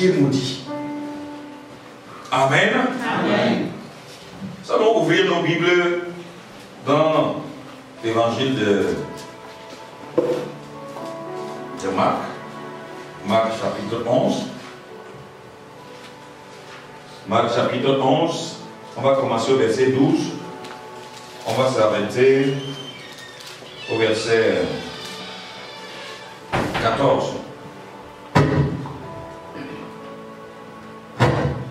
figuier maudit. Amen. Amen. Nous allons ouvrir nos Bibles dans l'évangile de Marc. Marc chapitre 11. Marc chapitre 11. On va commencer au verset 12. On va s'arrêter au verset 14.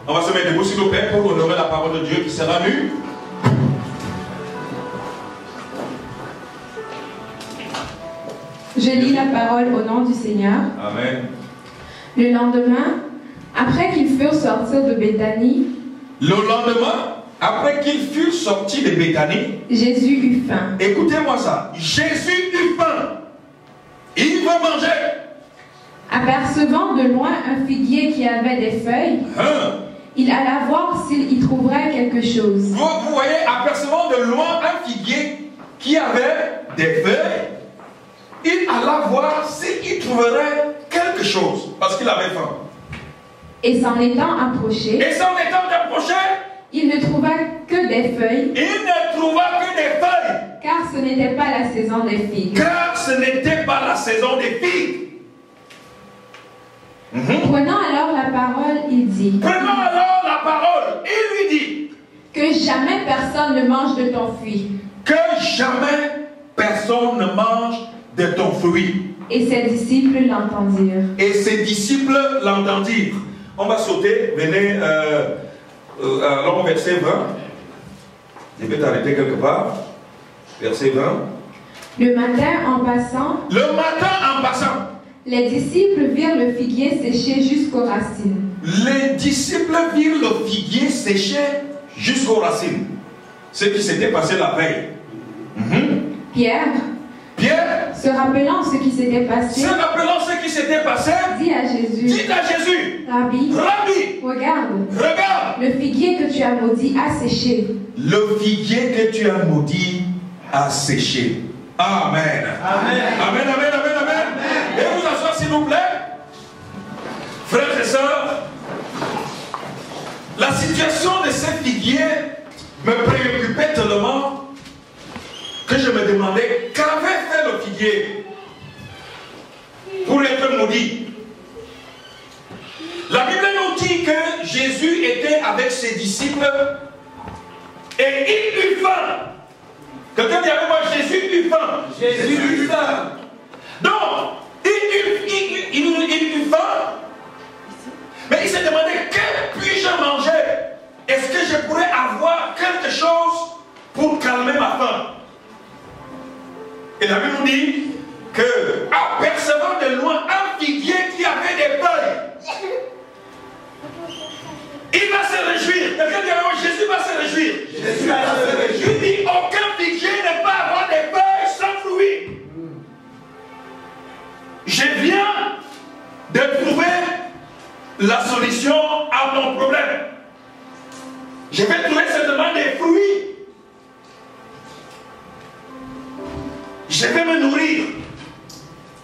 On va se mettre debout s'il vous plaît pour honorer la parole de Dieu qui sera lue. Je lis la parole au nom du Seigneur. Amen. Le lendemain, après qu'ils furent sortis de Béthanie, après qu'ils furent sortis de Béthanie, Jésus eut faim. Écoutez-moi ça. Jésus eut faim. Il veut manger. Apercevant de loin un figuier qui avait des feuilles, il alla voir s'il y trouverait quelque chose. Vous voyez, apercevant de loin un figuier qui avait des feuilles, il alla voir s'il y trouverait quelque chose, parce qu'il avait faim. Et s'en étant approché, il ne trouva que des feuilles. Il ne trouva que des feuilles. Car ce n'était pas la saison des figues. Car ce n'était pas la saison des figues. Prenant alors la parole, il dit. Il lui dit. Que jamais personne ne mange de ton fruit. Que jamais personne ne mange de ton fruit. Et ses disciples l'entendirent. On va sauter, venez, allons au verset 20. Je vais t'arrêter quelque part. Verset 20. Le matin en passant, les disciples virent le figuier séché jusqu'aux racines. Ce qui s'était passé la veille. Pierre, se rappelant ce qui s'était passé, dit à Jésus, Rabbi, regarde, le figuier que tu as maudit a séché. Le figuier que tu as maudit a séché. Amen. Amen. Amen, amen, amen, amen. Et vous asseoir s'il vous plaît. Frères et sœurs, la situation de ces figuiers me préoccupait tellement que je me demandais qu'avait fait le figuier pour être maudit. La Bible nous dit que Jésus était avec ses disciples et il eut faim. Quelqu'un dit avec moi, Jésus eut faim. Jésus eut faim. Donc, il eut faim, mais il s'est demandé, que puis-je manger? Est-ce que je pourrais avoir quelque chose pour calmer ma faim? Et la Bible nous dit que, apercevant de loin un figuier qui avait des feuilles, il va se réjouir. Quelqu'un dit alors, Jésus va se réjouir. Jésus va se réjouir. Il dit, aucun figuier ne peut avoir des feuilles sans fruits. Je viens de trouver la solution à mon problème. Je vais trouver seulement des fruits. Je vais me nourrir.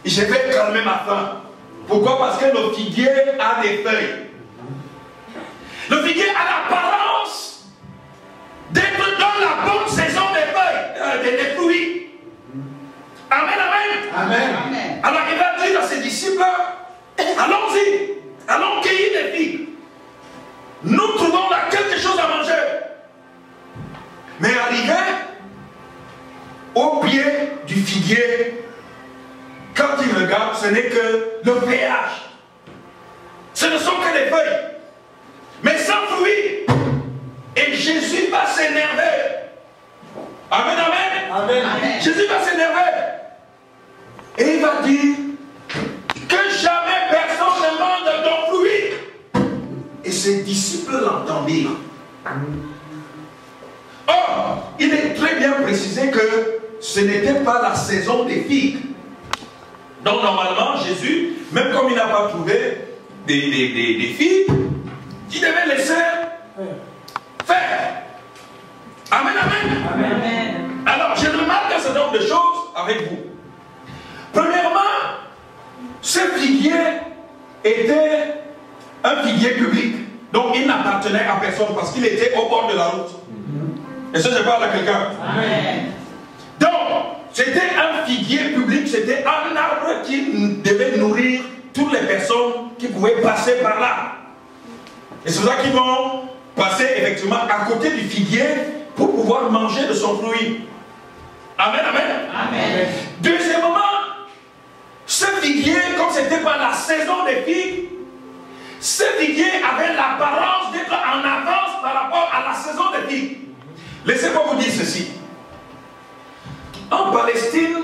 Je vais calmer ma faim. Pourquoi? Parce que le figuier a des feuilles. Le figuier a l'apparence d'être dans la bonne saison des feuilles, des fruits. Amen, amen. Amen. Amen. Alors il va dire à ses disciples, allons-y, allons cueillir des figues. Nous trouvons là quelque chose à manger. Mais arrivé au pied du figuier, quand il regarde, ce n'est que le feuillage. Ce ne sont que des feuilles, mais sans fruits. Et Jésus va s'énerver. Amen, amen. Amen. Amen. Jésus va s'énerver. Et il va dire que jamais personne ne mange de ton fruit. Et ses disciples l'entendirent. Or, il est très bien précisé que ce n'était pas la saison des figues. Donc normalement, Jésus, même comme il n'a pas trouvé des figues, il devait laisser faire. Amen, amen. Amen. Alors, je remarque un certain nombre de choses avec vous. Premièrement, ce figuier était un figuier public. Donc il n'appartenait à personne parce qu'il était au bord de la route. Et ça, je parle à quelqu'un. Donc, c'était un figuier public, c'était un arbre qui devait nourrir toutes les personnes qui pouvaient passer par là. Et c'est pour ça qu'ils vont passer effectivement à côté du figuier pour pouvoir manger de son fruit. Amen, amen. Amen. Deuxièmement, ce figuier, comme ce n'était pas la saison des figues, ce figuier avait l'apparence d'être en avance par rapport à la saison des figues. Laissez-moi vous dire ceci. En Palestine,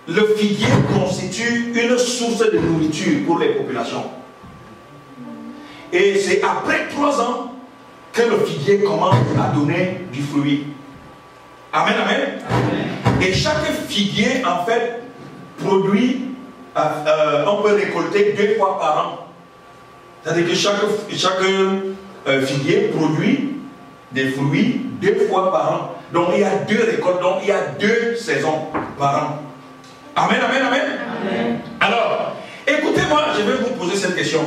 le figuier constitue une source de nourriture pour les populations. Et c'est après 3 ans que le figuier commence à donner du fruit. Amen, amen. Amen. Et chaque figuier, en fait, produit, on peut récolter 2 fois par an. C'est-à-dire que chaque figuier produit des fruits 2 fois par an. Donc il y a 2 récoltes, donc il y a 2 saisons par an. Amen, amen, amen. Amen. Alors, écoutez-moi, je vais vous poser cette question.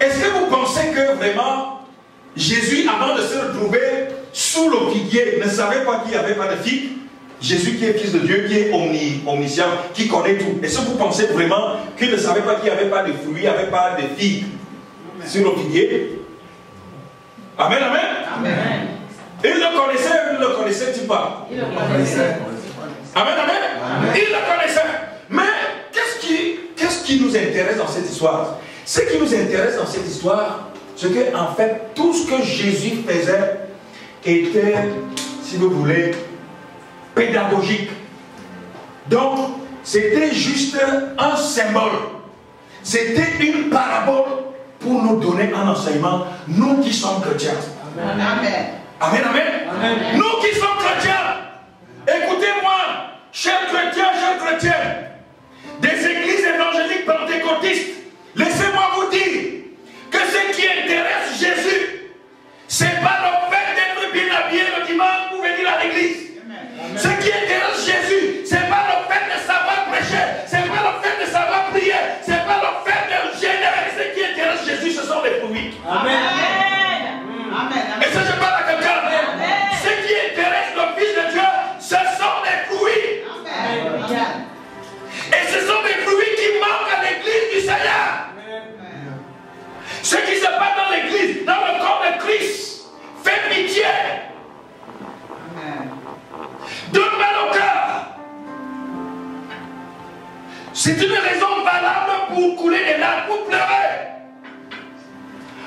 Est-ce que vous pensez que vraiment Jésus, avant de se retrouver sous le figuier, ne savait pas qu'il n'y avait pas de figues? Jésus qui est fils de Dieu, qui est omniscient, qui connaît tout. Est-ce que vous pensez vraiment qu'il ne savait pas qu'il n'y avait pas de fruits, il n'y avait pas de figues sur le figuier? Amen, amen. Amen. Il le connaissait ou il ne le connaissait-il pas? Il le connaissait. Amen, amen. Amen. Il le connaissait. Mais qu'est-ce qui nous intéresse dans cette histoire? Ce qui nous intéresse dans cette histoire, c'est que en fait, tout ce que Jésus faisait était, si vous voulez, pédagogique. Donc, c'était juste un symbole. C'était une parabole pour nous donner un enseignement, nous qui sommes chrétiens. Amen. Amen. Amen, amen. Amen. Nous qui sommes chrétiens, écoutez-moi, chers chrétiens, des églises évangéliques pentecôtistes, laissez-moi vous dire que ce qui intéresse Jésus, ce n'est pas le fait d'être bien habillé le dimanche pour venir à l'église. Ce qui intéresse Jésus, ce n'est pas le fait de savoir prêcher, ce n'est pas le fait de savoir prier, ce n'est pas le fait de générer. Ce qui intéresse Jésus, ce sont les fruits. Amen. Amen. Et ça, je parle à quelqu'un. Ce qui intéresse le Fils de Dieu, ce sont les fruits. Amen. Et ce sont les fruits qui manquent à l'église du Seigneur. Ce qui se passe dans l'église, dans le corps de Christ, fait pitié. Donne mal au cœur. C'est une raison valable pour couler des larmes, pour pleurer.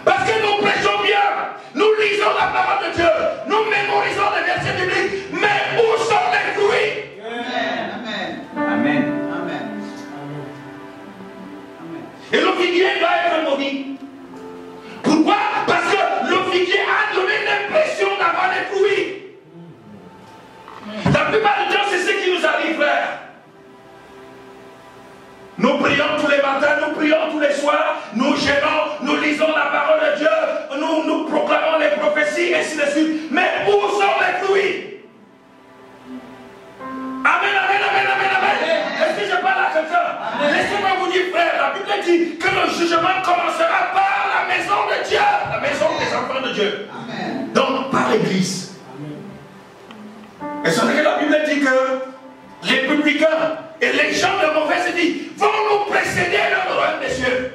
Parce que nous prêchons bien, nous lisons la parole de Dieu, nous mémorisons les versets bibliques, mais où sont les fruits? Amen. Amen. Amen. Et le figuier doit être maudit. Pourquoi? Parce que le figuier a donné l'impression d'avoir des fruits. La plupart du temps, c'est ce qui nous arrive, frère. Nous prions tous les matins, nous prions tous les soirs, nous gênons, nous lisons la parole de Dieu, nous proclamons les prophéties, ainsi de suite. Mais où sont les fruits? Amen, amen, amen, amen, amen. Est-ce que je parle à quelqu'un? Laissez-moi vous dire, frère, la Bible dit que le jugement commencera par la maison de Dieu, la maison des enfants de Dieu. Amen. Donc, par l'église. Et c'est vrai que la Bible dit que les publicains et les gens de mauvaise vie vont nous précéder dans le royaume des cieux.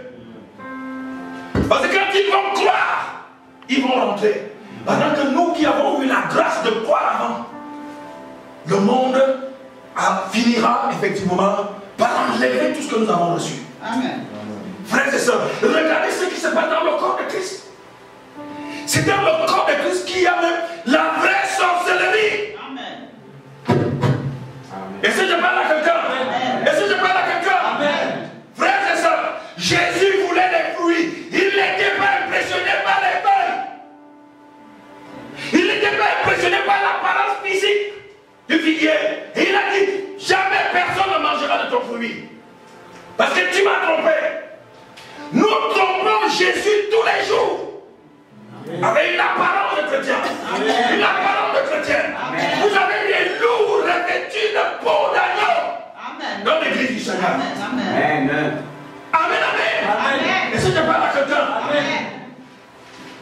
Parce que quand ils vont croire, ils vont rentrer. Pendant que nous qui avons eu la grâce de croire avant, le monde finira effectivement par enlever tout ce que nous avons reçu. Amen. Frères et sœurs, regardez ce qui se passe dans le corps de Christ. C'est dans le corps de Christ qu'il y a même la vraie sorcellerie. Est-ce que je parle à quelqu'un? Est-ce que je parle à quelqu'un? Frères et sœurs, Jésus voulait des fruits. Il n'était pas impressionné par les feuilles. Il n'était pas impressionné par l'apparence physique du figuier. Et il a dit, jamais personne ne mangera de ton fruit. Parce que tu m'as trompé. Nous trompons Jésus tous les jours. Avec une apparence de chrétien. Une apparence de chrétien. Vous avez des loups revêtus de peau d'agneau dans l'église du Seigneur. Amen. Amen. Amen. Amen. Est-ce que je parle à quelqu'un? Amen.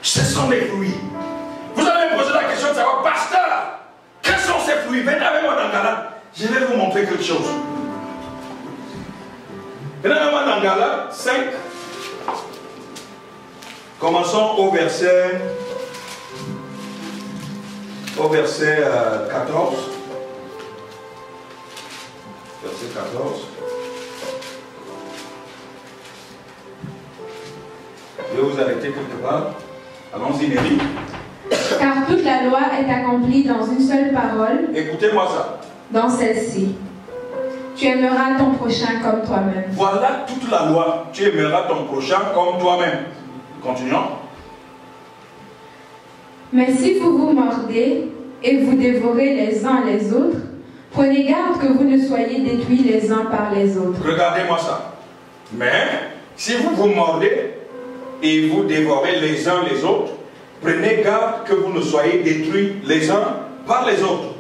Ce sont des fruits. Vous allez me poser la question de savoir, pasteur, quels sont ces fruits? Venez avec moi dans Galates. Je vais vous montrer quelque chose. Venez avec moi dans Galates 5. Commençons au verset 14. Verset 14. Je vais vous arrêter quelque part. Allons-y, Nelly. Car toute la loi est accomplie dans une seule parole. Écoutez-moi ça. Dans celle-ci. Tu aimeras ton prochain comme toi-même. Voilà toute la loi. Tu aimeras ton prochain comme toi-même. Continuons. Mais si vous vous mordez et vous dévorez les uns les autres, prenez garde que vous ne soyez détruits les uns par les autres. Regardez-moi ça. Mais si vous vous mordez et vous dévorez les uns les autres, prenez garde que vous ne soyez détruits les uns par les autres.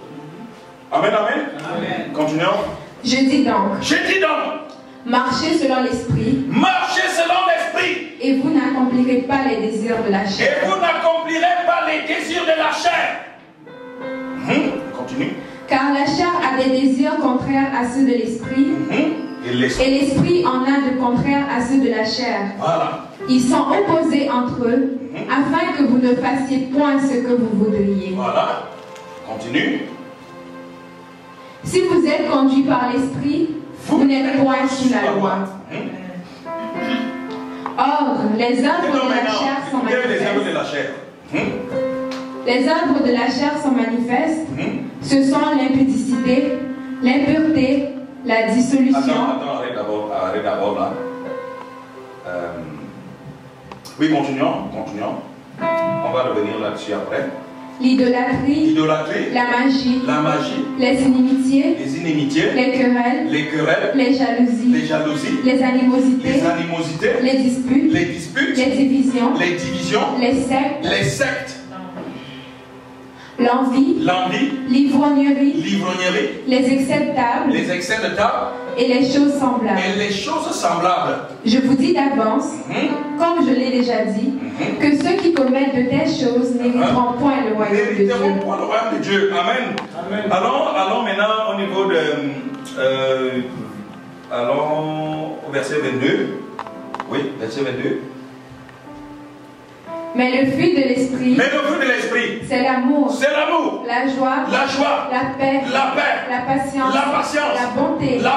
Amen, amen. Amen. Continuons. Je dis donc. Marchez selon l'esprit. Marchez selon l'esprit. Et vous n'accomplirez pas les désirs de la chair. Et vous n'accomplirez pas les désirs de la chair. Continue. Car la chair a des désirs contraires à ceux de l'esprit. Et l'esprit en a de contraires à ceux de la chair. Voilà. Ils sont opposés entre eux, afin que vous ne fassiez point ce que vous voudriez. Voilà. Continue. Si vous êtes conduits par l'esprit, vous n'êtes point sous la loi. Or, les œuvres de la chair sont manifestes. Les œuvres de la chair sont manifestes. Ce sont l'impudicité, l'impureté, la dissolution. Attends, arrête d'abord là. Oui, continuons. On va revenir là-dessus après. L'idolâtrie, la magie, les inimitiés, les querelles, les jalousies, les animosités, les disputes, les divisions, les sectes, l'envie, l'ivrognerie, les excès de table, et les choses semblables. Je vous dis d'avance, comme je l'ai déjà dit, que ceux qui commettent de telles choses n'hériteront point le royaume de Dieu. Amen. Allons maintenant au niveau de... allons au verset 22. Oui, verset 22. Mais le fruit de l'esprit, c'est l'amour, la joie, la paix, la patience, la bonté, la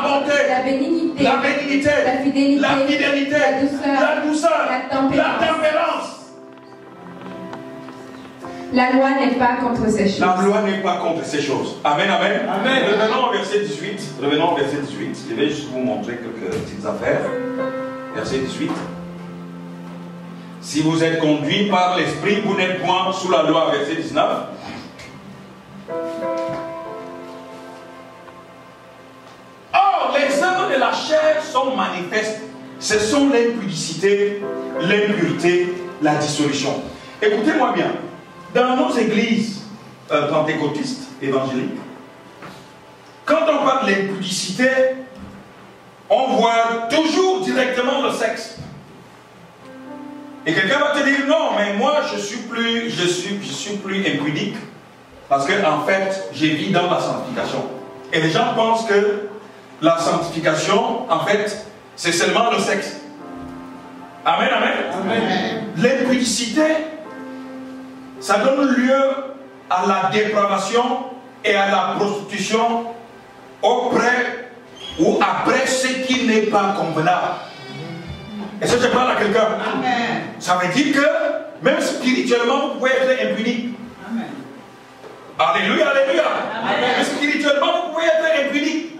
bénignité, la fidélité, la douceur, la tempérance. La loi n'est pas contre ces choses. Amen. Revenons au verset 18. Je vais juste vous montrer quelques petites affaires. Verset 18. Si vous êtes conduits par l'esprit, vous n'êtes point sous la loi. Verset 19. Or, les œuvres de la chair sont manifestes. Ce sont l'impudicité, l'impureté, la dissolution. Écoutez-moi bien. Dans nos églises pentecôtistes, évangéliques, quand on parle de l'impudicité, on voit toujours directement le sexe. Et quelqu'un va te dire non, mais moi je suis plus impudique parce que en fait je vis dans la sanctification. Et les gens pensent que la sanctification en fait c'est seulement le sexe. Amen. L'impudicité, ça donne lieu à la dépravation et à la prostitution auprès ou après ce qui n'est pas convenable. Est-ce que je parle à quelqu'un? Ça veut dire que même spirituellement, vous pouvez être impudique. Alléluia. Mais spirituellement, vous pouvez être impudique.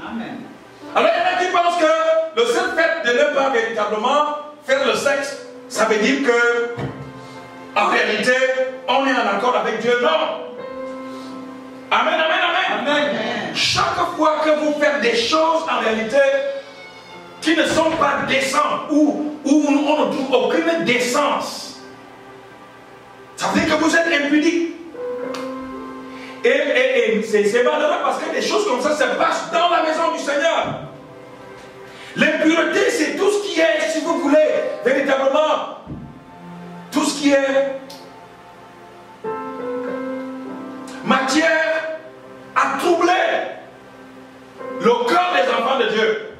Alors il y en a qui pensent que le seul fait de ne pas véritablement faire le sexe, ça veut dire que en réalité, on est en accord avec Dieu. Non. Amen. Chaque fois que vous faites des choses en réalité qui ne sont pas décentes, où on ne trouve aucune décence, ça veut dire que vous êtes impudique. Et c'est malheureux parce que des choses comme ça se passent dans la maison du Seigneur. L'impureté, c'est tout ce qui qui est, si vous voulez, véritablement, tout ce qui est matière à troubler le cœur des enfants de Dieu,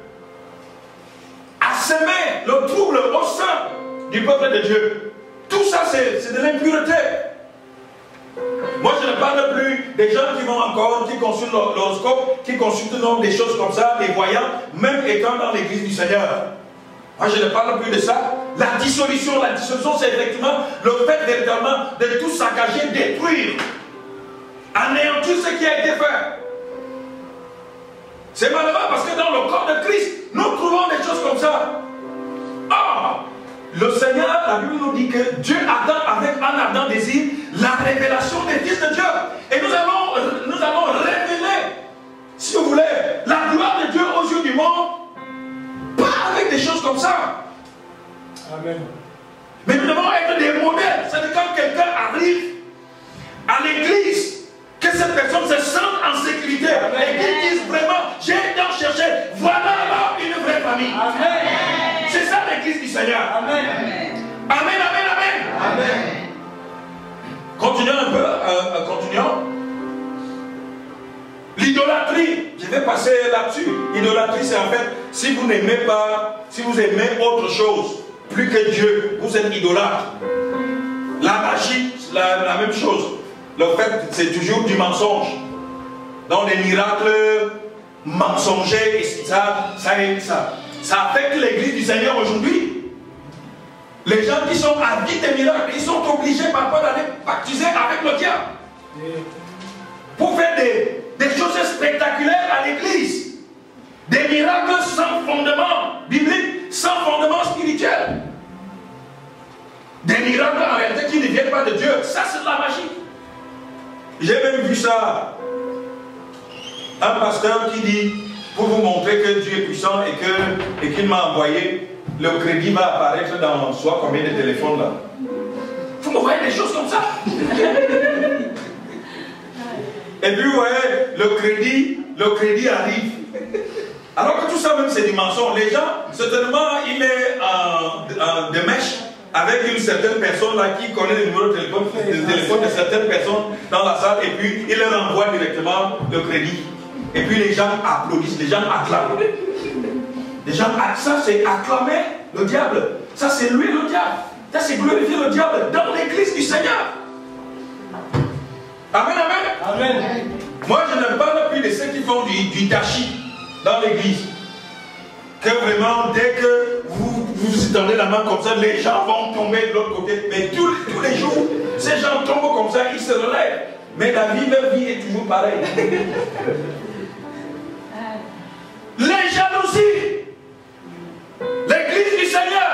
à semer le trouble au sein du peuple de Dieu. Tout ça, c'est de l'impureté. Moi, je ne parle plus des gens qui vont encore, qui consultent l'horoscope, qui consultent donc des choses comme ça, des voyants, même étant dans l'église du Seigneur. Moi, je ne parle plus de ça. La dissolution, c'est effectivement le fait véritablement de tout saccager, détruire, anéantir ce qui a été fait. C'est malheureux parce que dans le corps de Christ, nous trouvons des choses comme ça. Or, le Seigneur, la Bible nous dit que Dieu attend avec un ardent désir la révélation des fils de Dieu. Et nous allons révéler, si vous voulez, la gloire de Dieu aux yeux du monde. Pas avec des choses comme ça. Amen. Mais nous devons être des modèles. C'est-à-dire quand quelqu'un arrive à l'église, que cette personne se sente en sécurité. Amen. Et qu'il dise vraiment, j'ai tant cherché, voilà alors une vraie famille. Amen. C'est ça l'église du Seigneur. Amen. Amen, amen, amen. Amen. Continuons un peu, continuons. L'idolâtrie, je vais passer là-dessus. L'idolâtrie, c'est en fait, si vous n'aimez pas, si vous aimez autre chose, plus que Dieu, vous êtes idolâtre. La magie, c'est la même chose. Le fait, c'est toujours du mensonge. Dans les miracles mensongers, et ça affecte l'église du Seigneur aujourd'hui. Les gens qui sont avides des miracles, ils sont obligés parfois d'aller baptiser avec le diable. Pour faire des choses spectaculaires à l'église. Des miracles sans fondement biblique, sans fondement spirituel. Des miracles en réalité qui ne viennent pas de Dieu. Ça, c'est de la magie. J'ai même vu ça. Un pasteur qui dit, pour vous montrer que Dieu est puissant et qu'il m'a envoyé, le crédit va apparaître dans soit combien de téléphones là. Vous me voyez des choses comme ça. Et puis vous voyez, le crédit arrive. Alors que tout ça même c'est du mensonge. Les gens, certainement, il est de mèche avec une certaine personne là qui connaît le numéro de téléphone de certaines personnes dans la salle et puis il leur envoie directement le crédit. Et puis les gens applaudissent, les gens acclament. Les gens, ça c'est acclamer le diable. Ça c'est louer le diable. Ça c'est glorifier le diable dans l'église du Seigneur. Amen, amen. Amen. Moi je ne parle plus de ceux qui font du dashi dans l'église. Que vraiment dès que vous tendez la main comme ça, les gens vont tomber de l'autre côté. Mais tous les jours, ces gens tombent comme ça, ils se relèvent. Mais leur vie est toujours pareille. Les jalousies. L'église du Seigneur.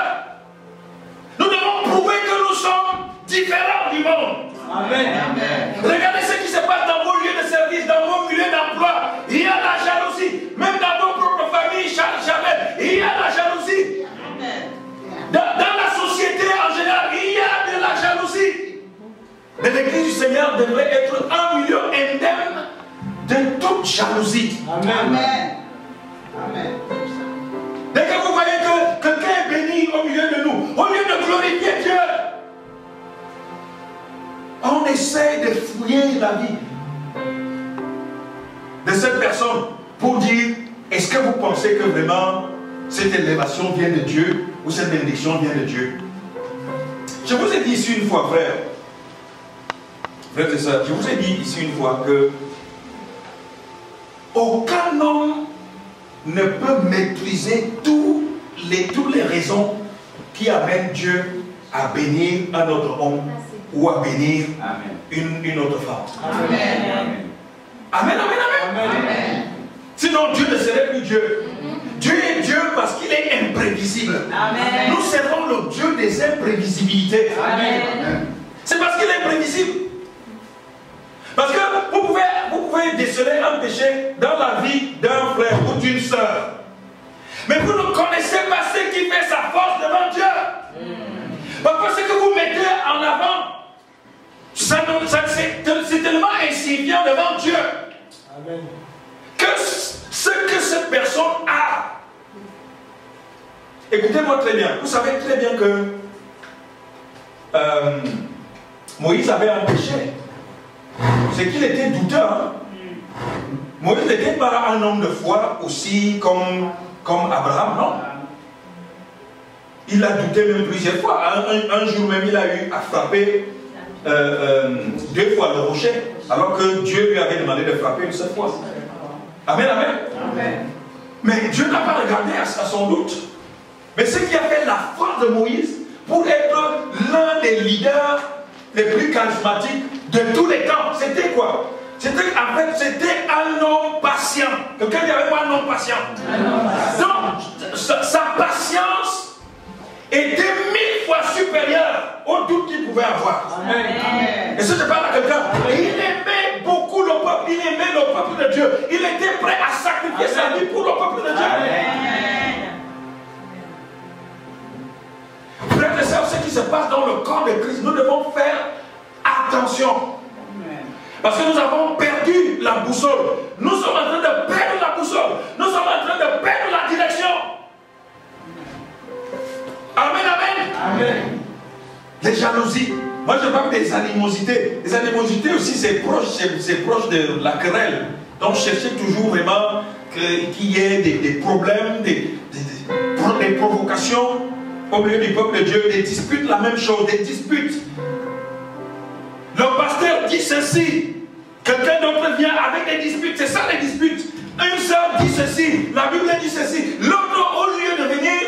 Nous devons prouver que nous sommes différents du monde. Amen. Amen. Regardez ce qui se passe dans vos lieux de service, dans vos milieux d'emploi. Il y a la jalousie. Même dans vos propres familles, il y a la jalousie. Dans la société en général, il y a de la jalousie. Mais l'église du Seigneur devrait être un milieu indemne de toute jalousie. Amen. Amen. Dès que vous voyez que quelqu'un est béni au milieu de nous, au lieu de glorifier Dieu, on essaie de fouiller la vie de cette personne pour dire, est-ce que vous pensez que vraiment cette élévation vient de Dieu ou cette bénédiction vient de Dieu? Je vous ai dit ici une fois, frère, et sœurs, je vous ai dit ici une fois que aucun homme ne peut maîtriser toutes les raisons qui amènent Dieu à bénir un autre homme ou à bénir une autre femme. Amen. Amen, amen, amen. Amen. Sinon Dieu ne serait plus Dieu. Dieu est Dieu parce qu'il est imprévisible. Amen. Nous servons le Dieu des imprévisibilités. Amen. C'est parce qu'il est imprévisible. Parce que vous pouvez déceler un péché dans la vie d'un frère ou d'une soeur. Mais vous ne connaissez pas ce qui fait sa force devant Dieu. Parfois ce que vous mettez en avant, c'est tellement insignifiant devant Dieu. Amen. Que ce que cette personne a écoutez-moi très bien. Vous savez très bien que Moïse avait un péché. C'est qu'il était douteux. Hein? Moïse n'était pas un homme de foi aussi comme Abraham, non? Il a douté même plusieurs fois. Un jour même, il a eu à frapper 2 fois le rocher, alors que Dieu lui avait demandé de frapper une seule fois. Amen, amen. Amen. Mais Dieu n'a pas regardé à son doute. Mais ce qui a fait la force de Moïse pour être l'un des leaders les plus charismatiques de tous les temps, c'était quoi? C'était un homme patient. Quelqu'un dit avec moi un homme patient. Donc, sa patience était 1000 fois supérieure au doute qu'il pouvait avoir. Amen. Et ça, je parle à quelqu'un. Il aimait beaucoup le peuple, il aimait le peuple de Dieu. Il était prêt à sacrifier sa vie pour le peuple de Dieu. Amen. Frères et sœurs, ce qui se passe dans le corps de Christ, nous devons faire attention. Parce que nous avons perdu la boussole. Nous sommes en train de perdre la boussole. Nous sommes en train de perdre la direction. Amen, amen. Amen. Les jalousies. Moi, je parle des animosités. Les animosités aussi, c'est proche de la querelle. Donc, cherchez toujours vraiment qu'il y ait des problèmes, des provocations au milieu du peuple de Dieu, des disputes, la même chose, des disputes. Le pasteur dit ceci, quelqu'un d'autre vient avec des disputes, c'est ça les disputes. Une sœur dit ceci, la Bible dit ceci, l'autre au lieu de venir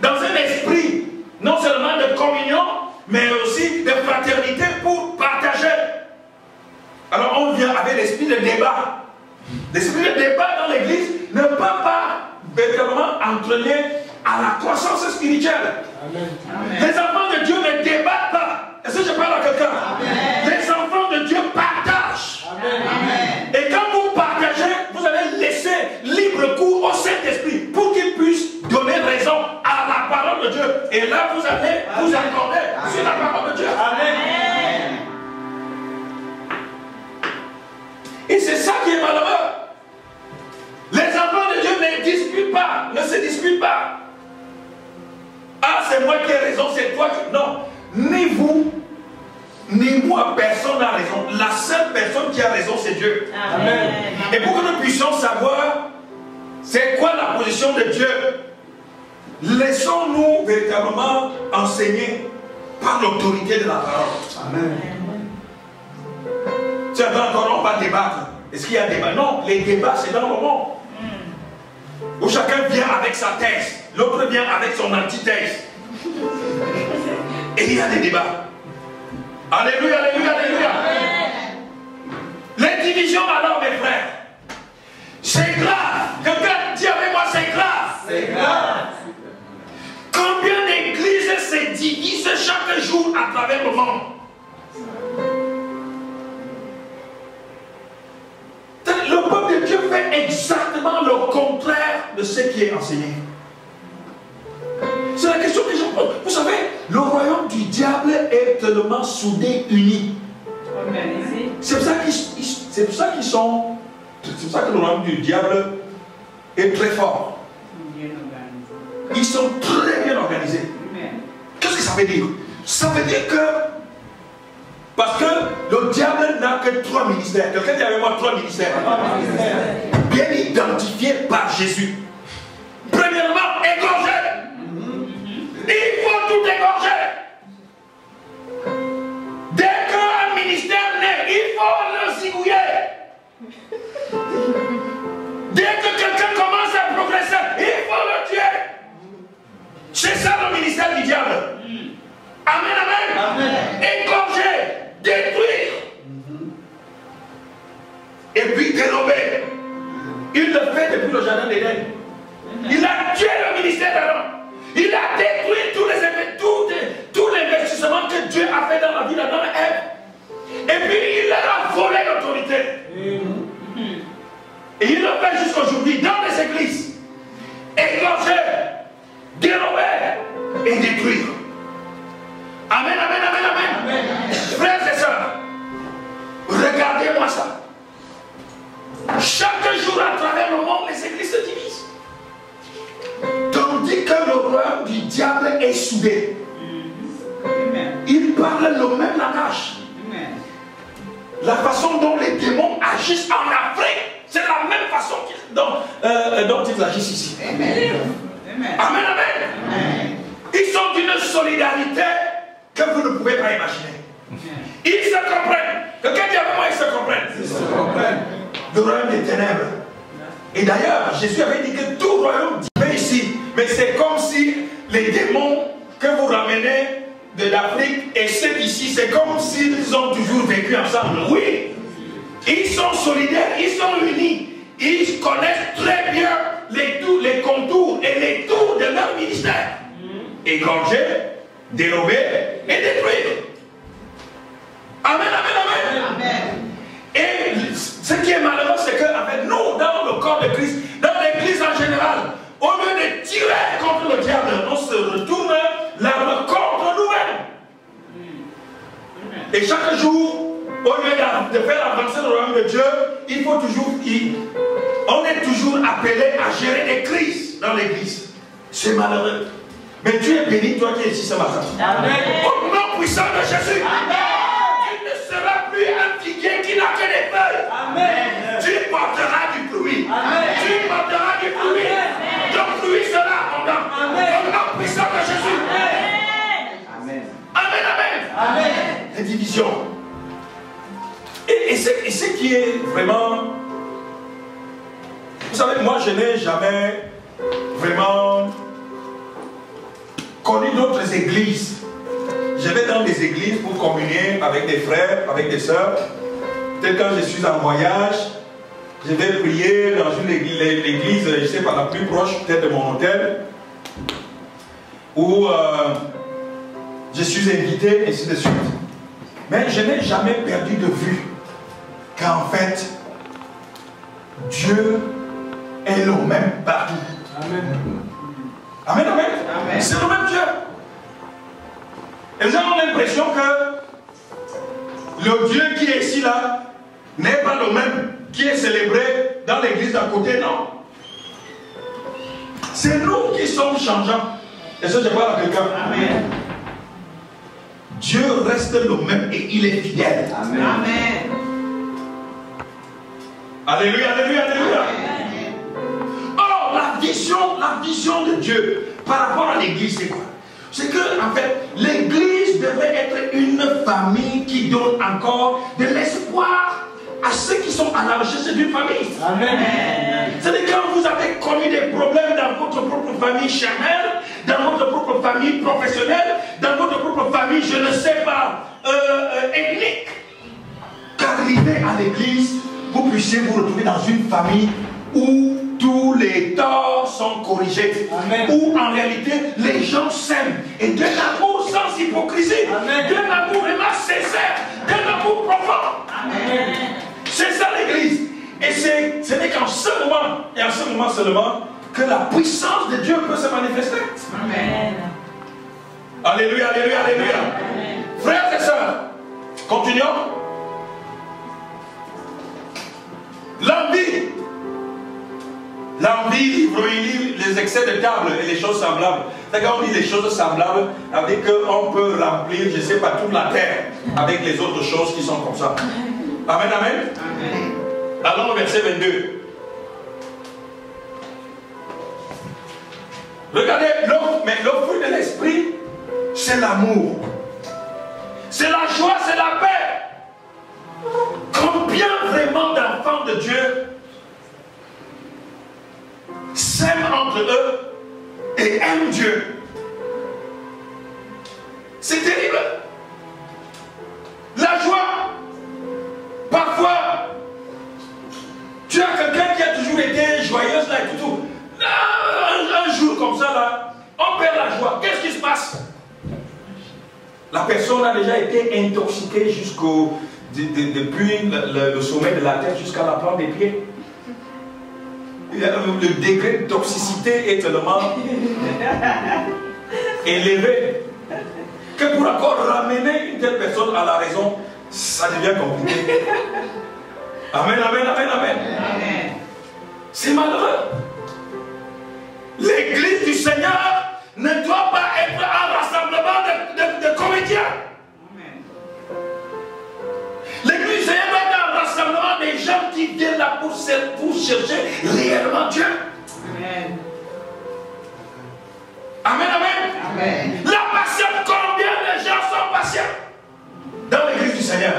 dans un esprit, non seulement de communion, mais aussi de fraternité pour partager. Alors on vient avec l'esprit de débat. L'esprit de débat dans l'église ne peut pas véritablement entraîner à la croissance spirituelle. Amen. Les enfants de Dieu ne débattent pas. Est-ce que je parle à quelqu'un? Les enfants de Dieu partagent. Amen. Et quand vous partagez, vous allez laisser libre cours au Saint-Esprit pour qu'il puisse donner raison à la parole de Dieu. Et là, vous allez vous accorder sur la parole de Dieu. Amen. Et c'est ça qui est malheureux. Les enfants de Dieu ne disputent pas, ne se disputent pas. Ah, c'est moi qui ai raison, c'est toi qui... Non, ni vous, ni moi, personne n'a raison. La seule personne qui a raison, c'est Dieu. Amen. Et pour que nous puissions savoir c'est quoi la position de Dieu, laissons-nous véritablement enseigner par l'autorité de la parole. Amen. Tu entends encore, on va débattre. Est-ce qu'il y a un débat? Non, les débats, c'est dans le monde. Où chacun vient avec sa thèse, l'autre vient avec son antithèse. Et il y a des débats. Alléluia, alléluia, alléluia. Les divisions alors, mes frères, c'est grave. Quelqu'un dit avec moi, c'est grave. C'est grave. Combien d'églises se divisent chaque jour à travers le monde? Le peuple de Dieu fait exactement le contraire de ce qui est enseigné. C'est la question que je pose. Vous savez, le royaume du diable est tellement soudé, uni. C'est pour ça qu'ils sont... C'est pour ça que le royaume du diable est très fort. Ils sont très bien organisés. Qu'est-ce que ça veut dire? Ça veut dire que... Parce que le diable n'a que 3 ministères. Quelqu'un dit avec moi 3 ministères. Bien identifiés par Jésus. Premièrement, égorger. Il faut tout égorger. Dès qu'un ministère naît, il faut le zigouiller. Dès que quelqu'un commence à progresser, il faut le tuer. C'est ça le ministère du diable. Amen, amen. Amen. Égorger. Détruire et puis dérober. Il le fait depuis le jardin d'Éden. Il a tué le ministère d'Adam. Il a détruit tout l'investissement que Dieu a fait dans la vie d'Adam et Ève. Et puis il leur a volé l'autorité. Et il le fait jusqu'aujourd'hui dans les églises. Égorger, dérober et détruire. Amen, amen, amen, amen. Amen. Frères et sœurs, regardez-moi ça. Chaque jour à travers le monde, les églises se divisent. Tandis que le royaume soudés. Ils parlent le même langage. La façon dont les démons agissent en Afrique, c'est la même façon dont ils agissent ici. Amen, amen. Ils sont d'une solidarité que vous ne pouvez pas imaginer. Ils se comprennent. Quelqu'un dit avec moi, ils se comprennent. Ils se comprennent. Le royaume des ténèbres. Et d'ailleurs, Jésus avait dit que tout royaume dit ici. Mais c'est comme si les démons que vous ramenez de l'Afrique et ceux d'ici, c'est comme s'ils ont toujours vécu ensemble. Oui. Ils sont solidaires, ils sont unis. Ils connaissent très bien les contours et les tours de leur ministère. Égorger, dérober et détruire. Amen, amen, amen. Amen. Et ce qui est malheureux, c'est que avec nous, dans le corps de Christ, dans l'église en général, au lieu de tirer contre le diable, on se retourne l'arme contre nous-mêmes. Et chaque jour, au lieu de faire avancer le royaume de Dieu, on est toujours appelé à gérer des crises dans l'église. C'est malheureux. Mais Dieu est béni, toi qui es ici ce matin. Amen. Au nom puissant de Jésus. Amen. Tu ne seras plus un figuier qui n'a que des feuilles. Amen. Tu porteras du fruit. Amen. Tu porteras du fruit. Amen. Ton fruit sera abondant. Amen. Au nom puissant de Jésus. Amen. Amen, amen. Amen. Les divisions. Et ce qui est vraiment... Vous savez, moi je n'ai jamais vraiment connu d'autres églises. Je vais dans des églises pour communier avec des frères, avec des sœurs. Peut-être quand je suis en voyage, je vais prier dans une église, je ne sais pas, la plus proche peut-être de mon hôtel, où je suis invité, et ainsi de suite. Mais je n'ai jamais perdu de vue qu'en fait, Dieu est le même partout. Amen. Amen, amen. Amen. C'est le même Dieu. Et nous avons l'impression que le Dieu qui est ici là n'est pas le même qui est célébré dans l'église d'à côté, non. C'est nous qui sommes changeants. Et ça, je parle à quelqu'un. Amen. Dieu reste le même et il est fidèle. Amen. Amen. Alléluia, alléluia, alléluia. Amen. Oh, la vision de Dieu par rapport à l'église, c'est quoi? C'est que, en fait, l'église devrait être une famille qui donne encore de l'espoir à ceux qui sont à la recherche d'une famille. Amen. C'est-à-dire quand vous avez connu des problèmes dans votre propre famille charnelle, dans votre propre famille professionnelle, dans votre propre famille, je ne sais pas, ethnique, qu'arriver à l'église, vous puissiez vous retrouver dans une famille où tous les torts sont corrigés. Amen. Où en réalité les gens s'aiment. Et d'un amour sans hypocrisie. D'un amour vraiment sincère. D'un amour profond. Amen. C'est ça l'église. Et ce n'est qu'en ce moment, et en ce moment seulement, que la puissance de Dieu peut se manifester. Amen. Alléluia, alléluia, alléluia. Amen. Frères et sœurs, continuons. L'envie. L'envie, les excès de table et les choses semblables. C'est quand on dit les choses semblables, avec qu'on peut remplir, je ne sais pas, toute la terre avec les autres choses qui sont comme ça. Amen, amen. Amen. Allons au verset 22. Regardez, mais le fruit de l'esprit, c'est l'amour. C'est la joie, c'est la paix. Combien vraiment d'enfants de Dieu s'aiment entre eux et aiment Dieu. C'est terrible. La joie. Parfois, tu as quelqu'un qui a toujours été joyeuse là et tout. Un jour comme ça là, on perd la joie. Qu'est-ce qui se passe? La personne a déjà été intoxiquée jusqu'au depuis le sommet de la tête jusqu'à la plante des pieds. Le degré de toxicité est tellement élevé que pour encore ramener une telle personne à la raison, ça devient compliqué. Amen, amen, amen, amen. Amen. C'est malheureux. L'église du Seigneur ne doit pas être enracinée des gens qui viennent là pour chercher réellement Dieu. Amen. Amen, amen. Amen. La patience, combien de gens sont patients dans l'église du Seigneur?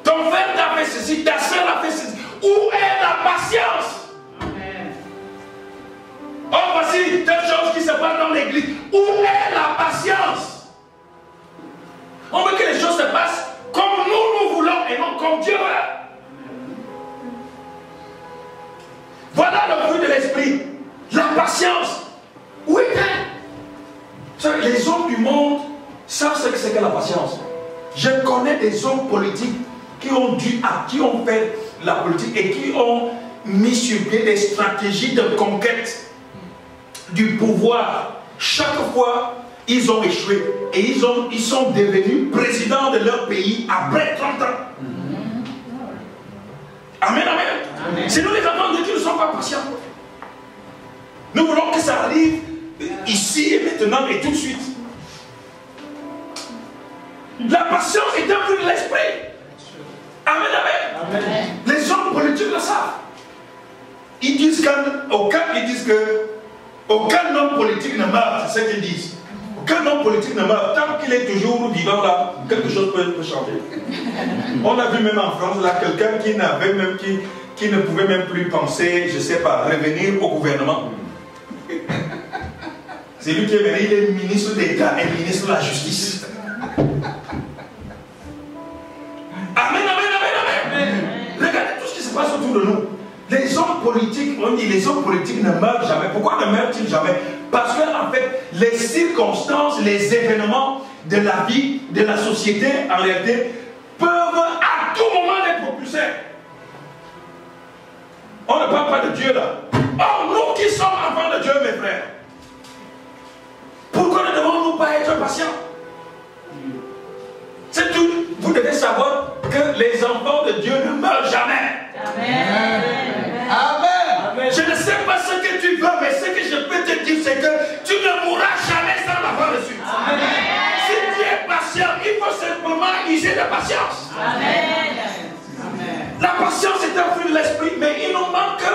Ton frère t'a fait ceci, ta soeur a fait ceci. Où est la patience? Amen. Oh, voici telle chose qui se passe dans l'église. Où est la patience? On veut que les choses se passent comme nous voulons et non comme Dieu veut. Voilà le fruit de l'esprit. La patience. Où est-elle? Les hommes du monde savent ce que c'est que la patience. Je connais des hommes politiques qui ont fait la politique et qui ont mis sur pied des stratégies de conquête du pouvoir. Chaque fois, ils ont échoué et ils sont devenus présidents de leur pays après 30 ans. Amen, amen. Amen. C'est nous les enfants de Dieu qui ne sont pas patients. Nous voulons que ça arrive ici et maintenant et tout de suite. La patience est un fruit de l'esprit. Amen, amen. Amen. Les hommes politiques le savent. Ils disent que aucun homme politique ne meurt, c'est ce qu'ils disent. Aucun homme politique ne meurt. Tant qu'il est toujours vivant là, quelque chose peut changer. On a vu même en France là quelqu'un qui ne pouvait même plus penser, je ne sais pas, revenir au gouvernement. C'est lui qui est venu, il est ministre d'État et ministre de la Justice. Amen, amen, amen, amen. Regardez tout ce qui se passe autour de nous. Les hommes politiques, on dit les hommes politiques ne meurent jamais. Pourquoi ne meurent-ils jamais? Parce que en fait, les circonstances, les événements de la vie, de la société, en réalité, peuvent à tout moment les propulser. On ne parle pas de Dieu là. Or, nous qui sommes enfants de Dieu, mes frères, pourquoi ne devons-nous pas être patients? C'est tout. Vous devez savoir que les enfants de Dieu ne meurent jamais. Amen. Amen. Je ne sais pas ce que tu veux, mais ce que je peux te dire, c'est que tu ne mourras jamais sans l'avoir reçu. Amen. Si tu es patient, il faut simplement user de patience. Amen. Amen. La patience est un fruit de l'esprit, mais il nous manque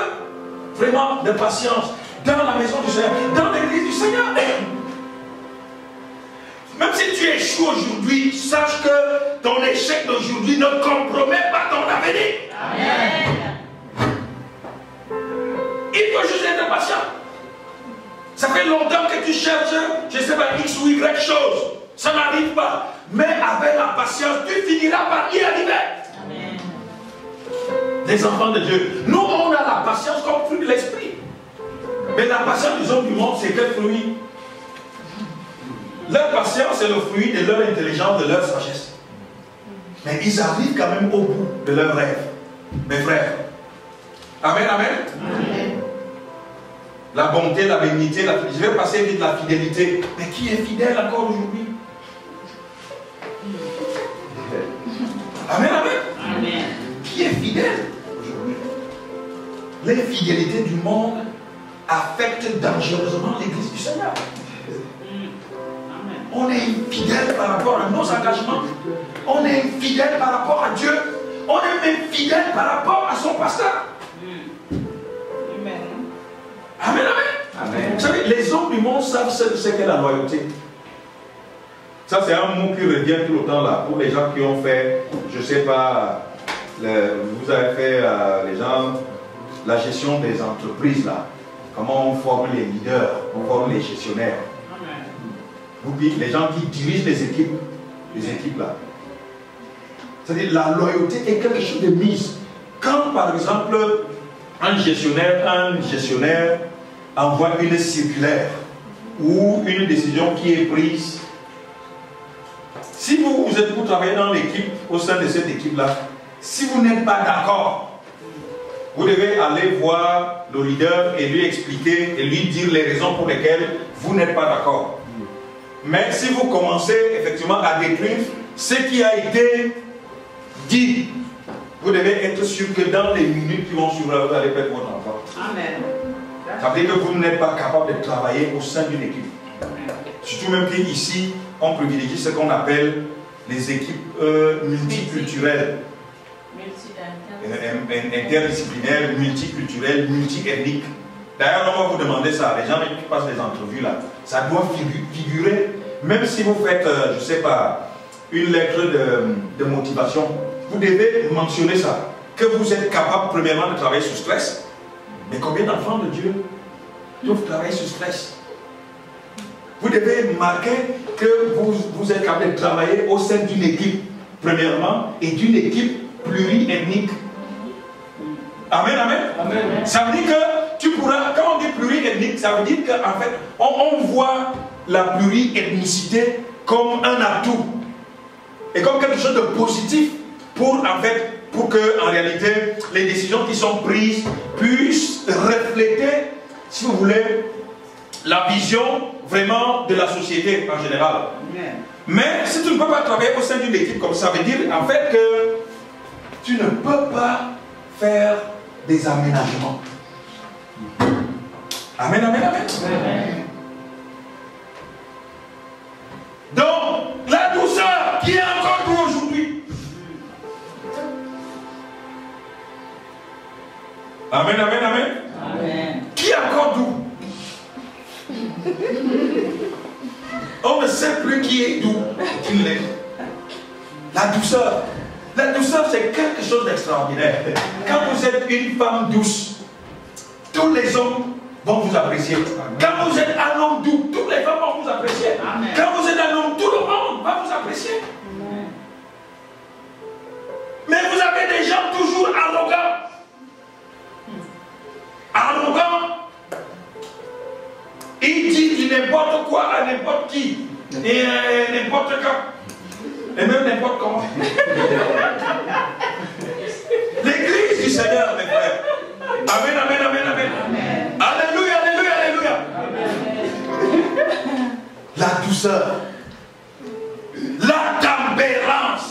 vraiment de patience dans la maison du Seigneur, dans l'église du Seigneur. Même si tu échoues aujourd'hui, sache que ton échec d'aujourd'hui ne compromet pas ton avenir. Amen. Il faut juste être patient. Ça fait longtemps que tu cherches, je ne sais pas, X ou Y chose. Ça n'arrive pas. Mais avec la patience, tu finiras par y arriver. Amen. Les enfants de Dieu. Nous, on a la patience comme fruit de l'esprit. Mais la patience des hommes du monde, c'est quel fruit? Leur patience est le fruit de leur intelligence, de leur sagesse. Mais ils arrivent quand même au bout de leurs rêves. Mes frères. Amen, amen. Amen. La bonté, la bénignité, je vais passer vite la fidélité. Mais qui est fidèle encore aujourd'hui? Amen, amen. Amen. Qui est fidèle aujourd'hui? L'infidélité du monde affecte dangereusement l'église du Seigneur. On est infidèle par rapport à nos engagements. On est infidèle par rapport à Dieu. On est même fidèle par rapport à son pasteur. Amen. Amen, amen. Amen. Vous savez, les hommes du monde savent ce qu'est la loyauté. Ça, c'est un mot qui revient tout le temps là. Pour les gens qui ont fait, je ne sais pas, vous avez fait, les gens, la gestion des entreprises là. Comment on forme les leaders, on forme les gestionnaires. Les gens qui dirigent les équipes là. C'est-à-dire la loyauté est quelque chose de mise. Quand par exemple un gestionnaire envoie une circulaire ou une décision qui est prise, si vous êtes pour travailler dans l'équipe, au sein de cette équipe-là, si vous n'êtes pas d'accord, vous devez aller voir le leader et lui expliquer et lui dire les raisons pour lesquelles vous n'êtes pas d'accord. Mais si vous commencez effectivement à détruire ce qui a été dit, vous devez être sûr que dans les minutes qui vont suivre, vous allez perdre votre emploi. Amen. Ça veut dire que vous n'êtes pas capable de travailler au sein d'une équipe. Surtout même qu'ici, on privilégie ce qu'on appelle les équipes multiculturelles, interdisciplinaires, multiculturelles, multi-ethniques. D'ailleurs, on va vous demander ça, les gens qui passent les entrevues là, ça doit figurer, même si vous faites, je ne sais pas, une lettre de motivation, vous devez mentionner ça, que vous êtes capable premièrement de travailler sous stress. Mais combien d'enfants de Dieu doivent travailler sous stress? Vous devez marquer que vous êtes capable de travailler au sein d'une équipe, premièrement, et d'une équipe pluriethnique. Amen, amen. Amen. Ça veut dire que tu pourras, quand on dit pluriethnique, ça veut dire qu'en fait, on voit la pluriethnicité comme un atout et comme quelque chose de positif pour que, en réalité, les décisions qui sont prises puissent refléter, si vous voulez, la vision vraiment de la société en général. Amen. Mais si tu ne peux pas travailler au sein d'une équipe comme ça, veut dire en fait que tu ne peux pas faire des aménagements. Amen, amen, amen. Amen. Donc, la douceur qui est encore doux aujourd'hui. Amen, amen, amen. Amen. Qui est encore doux? On ne sait plus qui est doux, qui l'est. La douceur. La douceur, c'est quelque chose d'extraordinaire. Quand vous êtes une femme douce, tous les hommes vont vous apprécier. Quand vous êtes un homme doux, toutes les femmes vont vous apprécier. Amen. Quand vous êtes un homme, tout le monde va vous apprécier. Amen. Mais vous avez des gens toujours arrogants. Arrogants. Ils disent n'importe quoi à n'importe qui. Et n'importe quand. Et même n'importe comment. L'église du Seigneur, mes frères. Amen, amen, amen, amen. Amen. Alléluia, alléluia, alléluia. Amen. La douceur. La tempérance.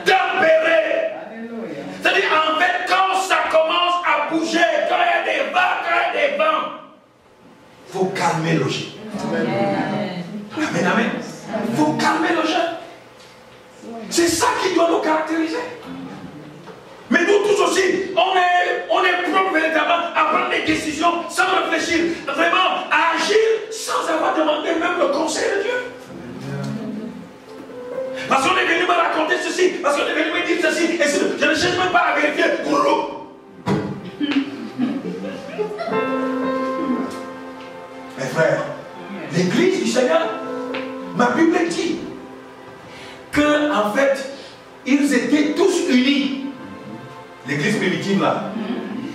Tempérer. C'est-à-dire, en fait, quand ça commence à bouger, quand il y a des vents, il faut calmer le jeu. Amen, amen. Il faut calmer le jeu. C'est ça qui doit nous caractériser. Mais nous tous aussi, on est propres véritablement à prendre des décisions sans réfléchir, vraiment à agir sans avoir demandé même le conseil de Dieu. Parce qu'on est venu me raconter ceci, parce qu'on est venu me dire ceci, et je ne cherche même pas à vérifier. Mes frères, l'église du Seigneur, ma Bible dit que en fait, ils étaient tous unis. L'église primitive là,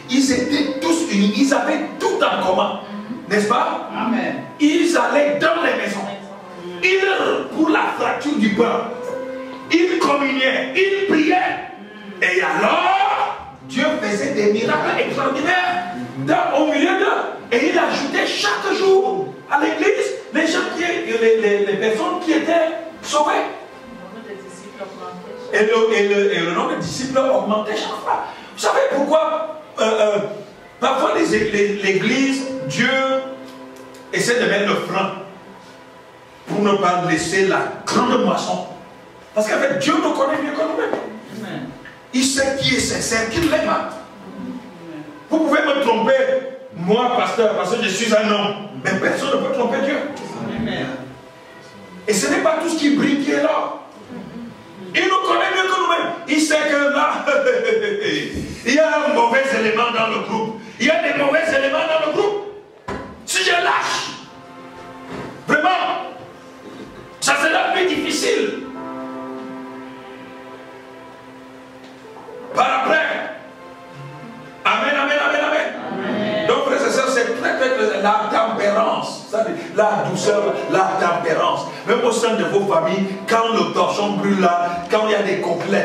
ils étaient tous unis, ils avaient tout en commun, n'est-ce pas? Amen. Ils allaient dans les maisons, pour la fracture du pain, ils communiaient, ils priaient, et alors Dieu faisait des miracles extraordinaires au milieu d'eux, et il ajoutait chaque jour à l'église les gens les personnes qui étaient sauvées. Et le nombre de disciples augmentait chaque fois. Vous savez pourquoi parfois l'église, Dieu essaie de mettre le frein pour ne pas laisser la grande moisson. Parce qu'en fait, Dieu nous connaît mieux que nous-mêmes. Il sait qui est sincère, qui l'aime. Vous pouvez me tromper, moi, pasteur, parce que je suis un homme. Mais personne ne peut tromper Dieu. Et ce n'est pas tout ce qui brille qui est là. Il nous connaît mieux que nous-mêmes. Il sait que là, il y a un mauvais élément dans le groupe. Il y a des mauvais éléments dans le groupe. Si je lâche, vraiment, ça sera plus difficile. Par après, amen, amen, amen, amen. Amen. Donc, frères et sœurs, c'est très la tempérance, la douceur, la tempérance. Même au sein de vos familles, quand le torchon brûle là, quand il y a des conflits,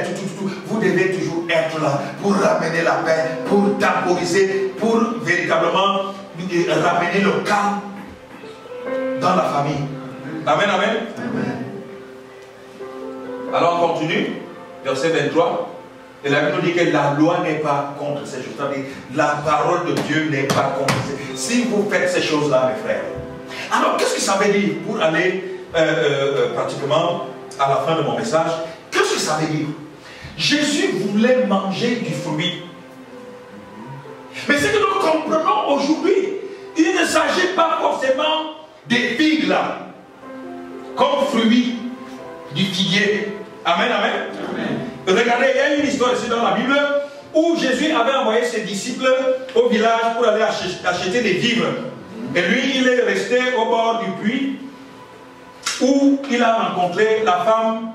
vous devez toujours être là pour ramener la paix, pour temporiser, pour véritablement ramener le calme dans la famille. Amen, amen. Amen. Alors on continue, verset 23. Et la Bible nous dit que la loi n'est pas contre ces choses. C'est-à-dire, la parole de Dieu n'est pas contre ces choses. Si vous faites ces choses-là, mes frères. Alors, qu'est-ce que ça veut dire pour aller pratiquement à la fin de mon message. Qu'est-ce que ça veut dire? Jésus voulait manger du fruit. Mais ce que nous comprenons aujourd'hui, il ne s'agit pas forcément des figues là, comme fruit du figuier. Amen, amen. Amen. Regardez, il y a une histoire ici dans la Bible où Jésus avait envoyé ses disciples au village pour aller acheter des vivres. Et lui, il est resté au bord du puits où il a rencontré la femme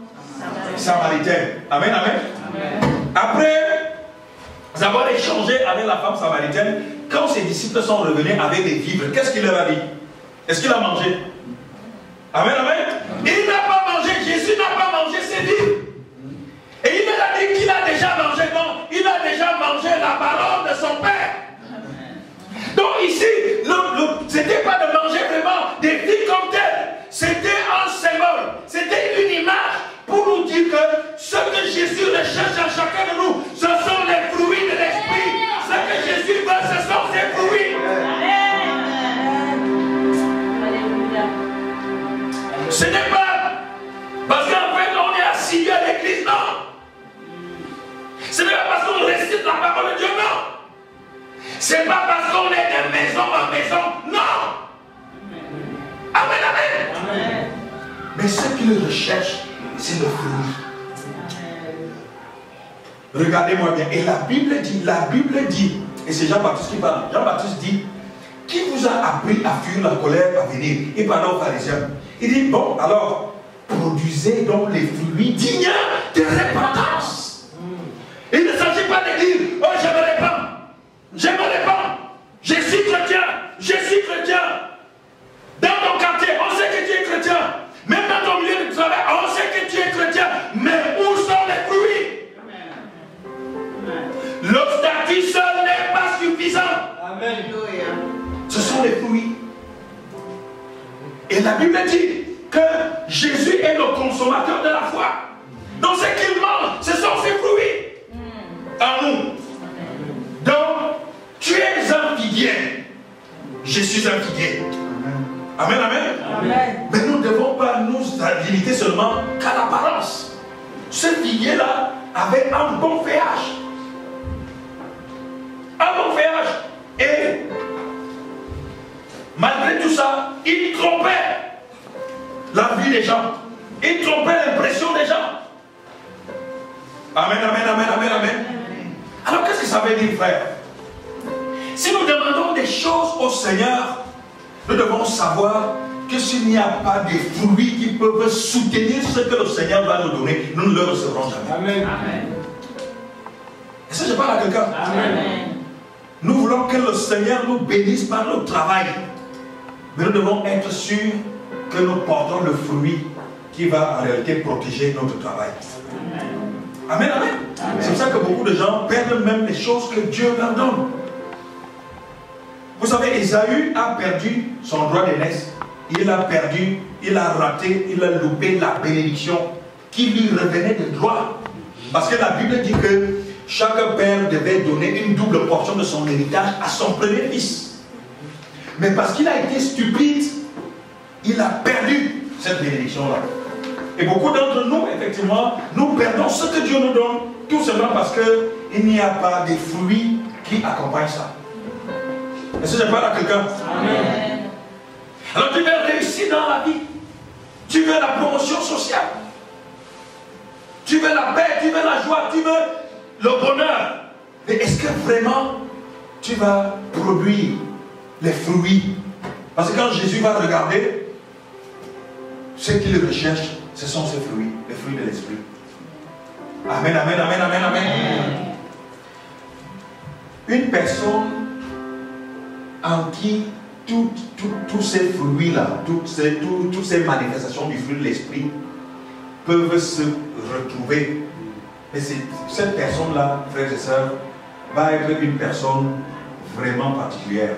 samaritaine. Amen, amen. Amen. Après avoir échangé avec la femme samaritaine, quand ses disciples sont revenus avec des vivres, qu'est-ce qu'il leur a dit? Est-ce qu'il a mangé? Amen, amen. Il n'a pas mangé, Jésus n'a pas mangé ses vivres. Et il leur a dit qu'il a déjà mangé, non, il a déjà mangé la parole de son Père. Donc ici, ce n'était pas de manger vraiment des filles comme telles, c'était un symbole, c'était une image pour nous dire que ce que Jésus recherche à chacun de nous, ce sont les fruits de l'esprit. Ce que Jésus veut, ce sont ses fruits. Ce n'est pas parce qu'en fait on est assis à l'église, non. Ce n'est pas parce qu'on récite la parole de Dieu, non. C'est pas parce qu'on est de maison en maison, non. Amen, amen. Amen. Mais ce qu'il recherche, c'est le fruit. Regardez-moi bien. Et la Bible dit, et c'est Jean-Baptiste qui parle, Jean-Baptiste dit, qui vous a appris à fuir la colère à venir? Et parle aux pharisiens. Il dit, bon, alors, produisez donc les fruits dignes de repentance. Il ne s'agit pas de dire, oh, je me répands. Je me répands. Je suis chrétien. Je suis chrétien. Dans ton quartier, on sait que tu es chrétien. Même dans ton milieu de travail, on sait que tu es chrétien. Mais où sont les fruits? Le statut seul n'est pas suffisant. Amen. Ce sont les fruits. Et la Bible dit que Jésus est le consommateur de la foi. Donc ce qu'il mange, ce sont ses fruits. En nous. Donc, tu es un figuier. Je suis un figuier. Amen, amen. Amen. Mais nous ne devons pas nous limiter seulement qu'à l'apparence. Ce figuier-là avait un bon feuillage. Un bon feuillage. Et malgré tout ça, il trompait la vie des gens. Il trompait l'impression des gens. Amen, amen, amen, amen, amen. Alors qu'est-ce que ça veut dire, frère? Si nous demandons des choses au Seigneur, nous devons savoir que s'il n'y a pas des fruits qui peuvent soutenir ce que le Seigneur va nous donner, nous ne le recevrons jamais. Amen. Amen. Est-ce que je parle à quelqu'un? Amen. Nous voulons que le Seigneur nous bénisse par notre travail. Mais nous devons être sûrs que nous portons le fruit qui va en réalité protéger notre travail. Amen, amen. Amen. C'est pour ça que beaucoup de gens perdent même les choses que Dieu leur donne. Vous savez, Ésaü a perdu son droit d'aînesse. Il a perdu, il a raté, il a loupé la bénédiction qui lui revenait de droit. Parce que la Bible dit que chaque père devait donner une double portion de son héritage à son premier fils. Mais parce qu'il a été stupide, il a perdu cette bénédiction-là. Et beaucoup d'entre nous, effectivement, nous perdons ce que Dieu nous donne, tout simplement parce qu'il n'y a pas de fruits qui accompagnent ça. Est-ce que je parle à quelqu'un? Amen. Alors tu veux réussir dans la vie. Tu veux la promotion sociale. Tu veux la paix, tu veux la joie, tu veux le bonheur. Mais est-ce que vraiment tu vas produire les fruits? Parce que quand Jésus va regarder, ce qu'il recherche, ce sont ses fruits, les fruits de l'esprit. Amen, amen, amen, amen, amen. Une personne en qui tous ces fruits-là, toutes ces manifestations du fruit de l'esprit peuvent se retrouver. Et cette personne-là, frères et sœurs, va être une personne vraiment particulière.